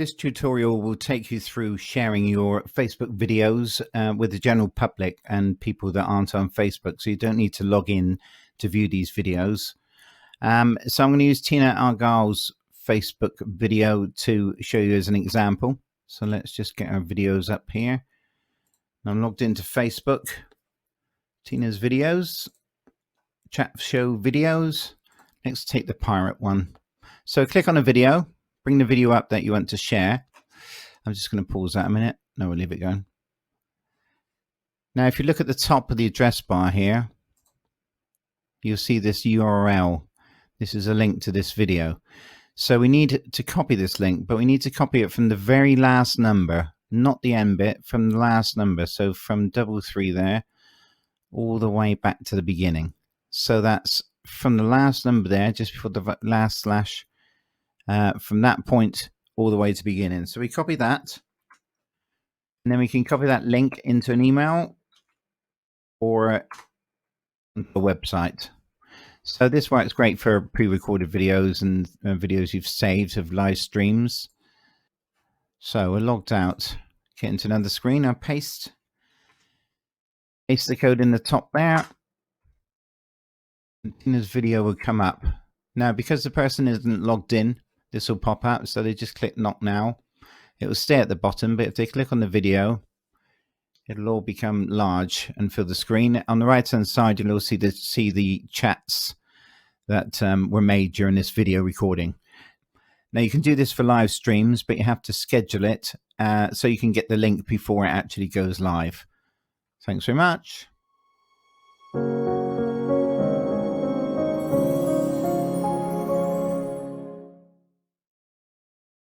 This tutorial will take you through sharing your Facebook videos with the general public and people that aren't on Facebook, so you don't need to log in to view these videos. So I'm going to use Tina Argyle's Facebook video to show you as an example. So let's just get our videos up here. I'm logged into Facebook, Tina's videos, chat show videos. Let's take the pirate one. So click on a video. Bring the video up that you want to share. I'm just going to pause that a minute. No, we'll leave it going. Now, if you look at the top of the address bar here, you'll see this URL. This is a link to this video. So we need to copy this link, but we need to copy it from the very last number, not the end bit, from the last number. So from 33 there, all the way back to the beginning. So that's from the last number there, just before the last slash. From that point all the way to beginning. So we copy that, and then we can copy that link into an email or a website. So this works great for pre-recorded videos and videos you've saved of live streams. So we're logged out. Get into another screen. I'll paste the code in the top there. And Tina's video will come up. Now, because the person isn't logged in, this will pop up, so they just click not now. It will stay at the bottom, but if they click on the video, it'll all become large and fill the screen. On the right hand side, you'll also see the chats that were made during this video recording. Now, you can do this for live streams, but you have to schedule it so you can get the link before it actually goes live. Thanks very much.